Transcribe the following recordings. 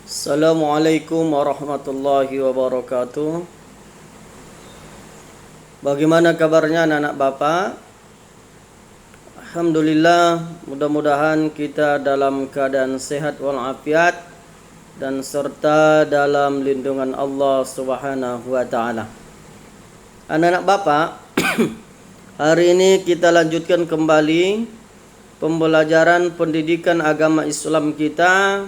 Assalamualaikum warahmatullahi wabarakatuh. Bagaimana kabarnya anak-anak Bapak? Alhamdulillah, mudah-mudahan kita dalam keadaan sehat walafiat dan serta dalam lindungan Allah Subhanahu wa taala. Anak-anak Bapak, hari ini kita lanjutkan kembali pembelajaran pendidikan agama Islam kita,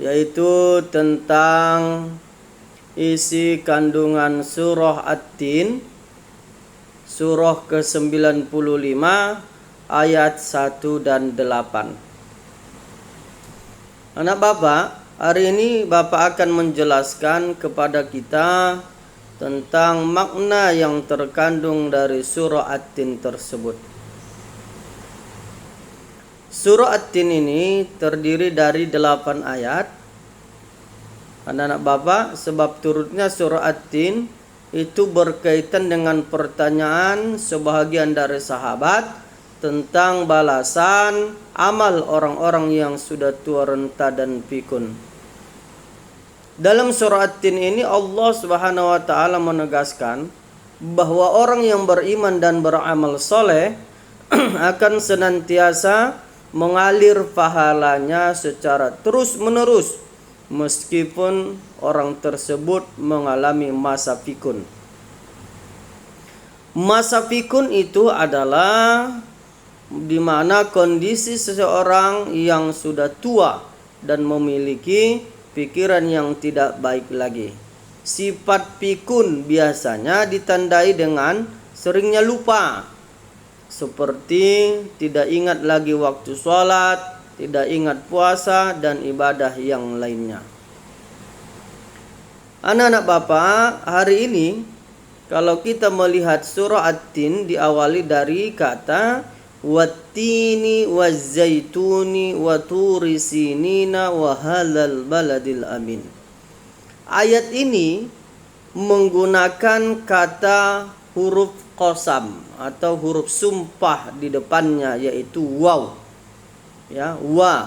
yaitu tentang isi kandungan surah At-Tin, surah ke-95 ayat 1 dan 8. Anak Bapak, hari ini Bapak akan menjelaskan kepada kita tentang makna yang terkandung dari surah At-Tin tersebut. Surah At-Tin ini terdiri dari 8 ayat. Anak-anak Bapak, sebab turutnya surah At-Tin itu berkaitan dengan pertanyaan sebahagian dari sahabat tentang balasan amal orang-orang yang sudah tua renta dan pikun. Dalam surah At-Tin ini Allah Subhanahu wa taala menegaskan bahwa orang yang beriman dan beramal soleh akan senantiasa mengalir pahalanya secara terus-menerus meskipun orang tersebut mengalami masa pikun. Masa pikun itu adalah di mana kondisi seseorang yang sudah tua dan memiliki pikiran yang tidak baik lagi. Sifat pikun biasanya ditandai dengan seringnya lupa, seperti tidak ingat lagi waktu sholat, tidak ingat puasa, dan ibadah yang lainnya. Anak-anak Bapak, hari ini kalau kita melihat surah At-Tin diawali dari kata wattini wazzaituni wa turi sinina wa halal baladil amin. Ayat ini menggunakan kata huruf qasam atau huruf sumpah di depannya, yaitu waw. Ya,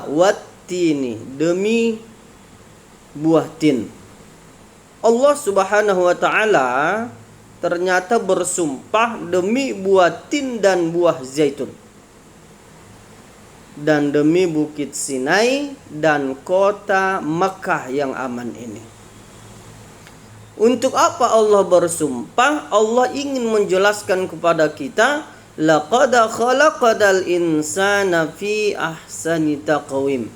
wattini, demi buah tin. Allah Subhanahu wa taala ternyata bersumpah demi buah tin dan buah zaitun, dan demi bukit Sinai dan kota Makkah yang aman ini. Untuk apa Allah bersumpah? Allah ingin menjelaskan kepada kita, laqad khalaqal insana fi ahsani taqwim.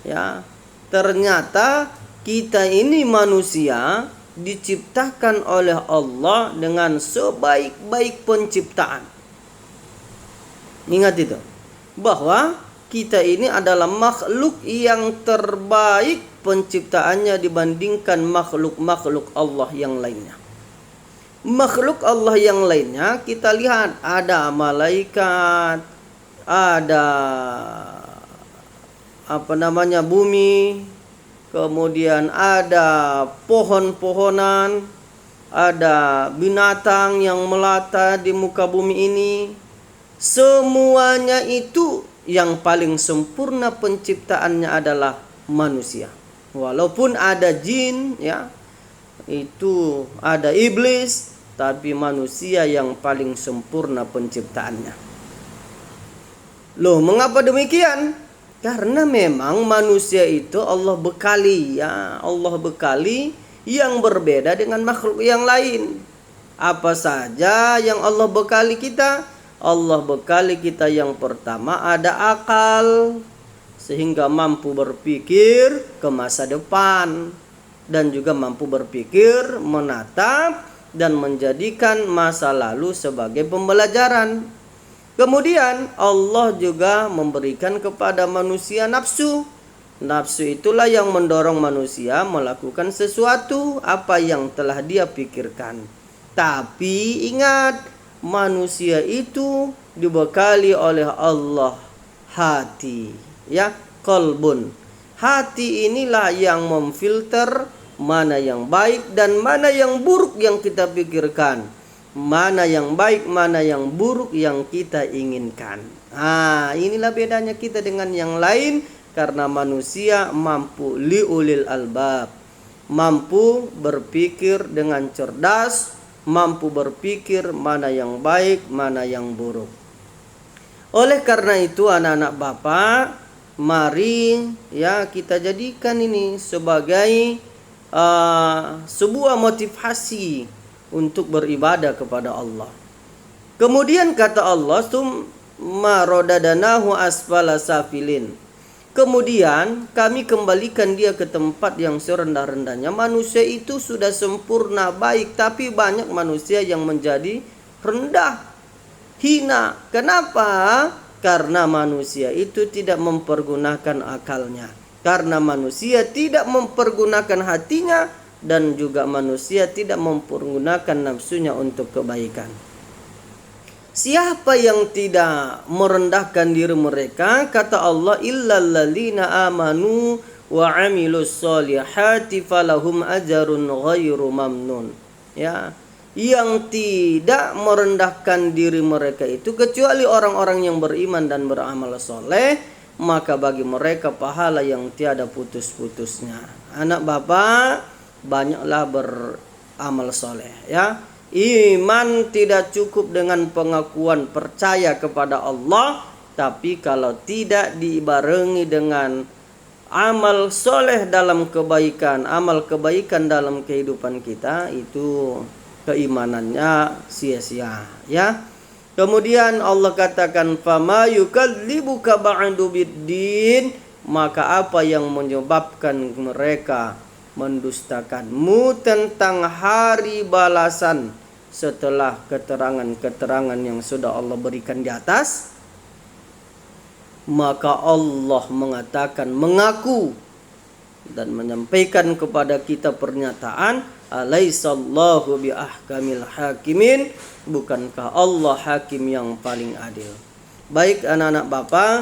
Ya, ternyata kita ini manusia diciptakan oleh Allah dengan sebaik-baik penciptaan. Ingat itu, bahwa kita ini adalah makhluk yang terbaik penciptaannya dibandingkan makhluk-makhluk Allah yang lainnya. Makhluk Allah yang lainnya kita lihat ada malaikat, ada bumi, kemudian ada pohon-pohonan, ada binatang yang melata di muka bumi ini. Semuanya itu yang paling sempurna penciptaannya adalah manusia. Walaupun ada jin, ya, itu ada iblis, tapi manusia yang paling sempurna penciptaannya. Loh, mengapa demikian? Karena memang manusia itu Allah bekali, ya, Allah bekali yang berbeda dengan makhluk yang lain. Apa saja yang Allah bekali kita? Allah bekali kita yang pertama ada akal, sehingga mampu berpikir ke masa depan dan juga mampu berpikir menatap dan menjadikan masa lalu sebagai pembelajaran. Kemudian Allah juga memberikan kepada manusia nafsu. Nafsu itulah yang mendorong manusia melakukan sesuatu apa yang telah dia pikirkan. Tapi ingat, manusia itu dibekali oleh Allah hati, ya, qalbun. Hati inilah yang memfilter mana yang baik dan mana yang buruk yang kita pikirkan, mana yang baik, mana yang buruk yang kita inginkan. Inilah bedanya kita dengan yang lain. Karena manusia mampu liulil albab, mampu berpikir dengan cerdas, mampu berpikir mana yang baik, mana yang buruk. Oleh karena itu anak-anak Bapak, mari ya kita jadikan ini sebagai sebuah motivasi untuk beribadah kepada Allah. Kemudian kata Allah, summa rodadanahu asfala safilin. Kemudian kami kembalikan dia ke tempat yang serendah-rendahnya. Manusia itu sudah sempurna baik, tapi banyak manusia yang menjadi rendah, hina. Kenapa? Karena manusia itu tidak mempergunakan akalnya, karena manusia tidak mempergunakan hatinya, dan juga manusia tidak mempergunakan nafsunya untuk kebaikan. Siapa yang tidak merendahkan diri mereka, kata Allah, illal ladzina amanu wa amilus solihati falahum ajrun ghairu mamnun. Ya, yang tidak merendahkan diri mereka itu kecuali orang-orang yang beriman dan beramal soleh, maka bagi mereka pahala yang tiada putus-putusnya. Anak Bapak, banyaklah beramal soleh ya. Iman tidak cukup dengan pengakuan percaya kepada Allah, tapi kalau tidak dibarengi dengan amal soleh dalam kebaikan, amal kebaikan dalam kehidupan kita, itu keimanannya sia-sia ya. Kemudian Allah katakan, fama yukadzibuka ba'du biddin, maka apa yang menyebabkan mereka mendustakanmu tentang hari balasan setelah keterangan-keterangan yang sudah Allah berikan di atas? Maka Allah mengatakan, mengaku dan menyampaikan kepada kita pernyataan, alaisallahu biahkamil hakimin, bukankah Allah hakim yang paling adil. Baik anak-anak Bapak,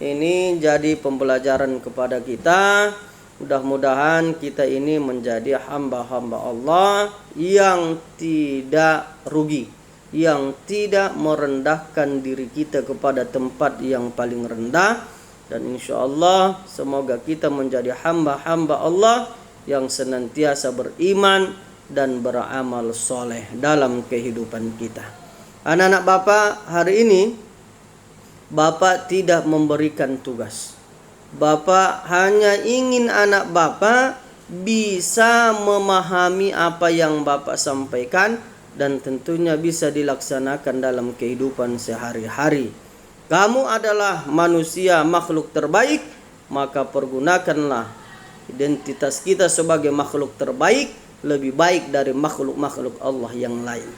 ini jadi pembelajaran kepada kita. Mudah-mudahan kita ini menjadi hamba-hamba Allah yang tidak rugi, yang tidak merendahkan diri kita kepada tempat yang paling rendah. Dan insya Allah semoga kita menjadi hamba-hamba Allah yang senantiasa beriman dan beramal soleh dalam kehidupan kita. Anak-anak Bapak, hari ini Bapak tidak memberikan tugas. Bapak hanya ingin anak Bapak bisa memahami apa yang Bapak sampaikan dan tentunya bisa dilaksanakan dalam kehidupan sehari-hari. Kamu adalah manusia makhluk terbaik, maka pergunakanlah identitas kita sebagai makhluk terbaik lebih baik dari makhluk-makhluk Allah yang lain.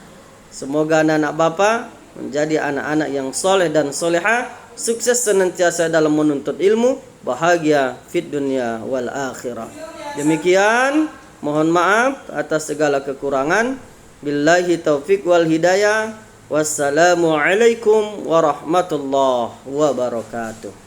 Semoga anak-anak Bapak menjadi anak-anak yang soleh dan soleha, sukses senantiasa dalam menuntut ilmu, bahagia fid dunya wal akhirah. Demikian, mohon maaf atas segala kekurangan. Billahi taufik wal hidayah. Wassalamualaikum warahmatullahi wabarakatuh.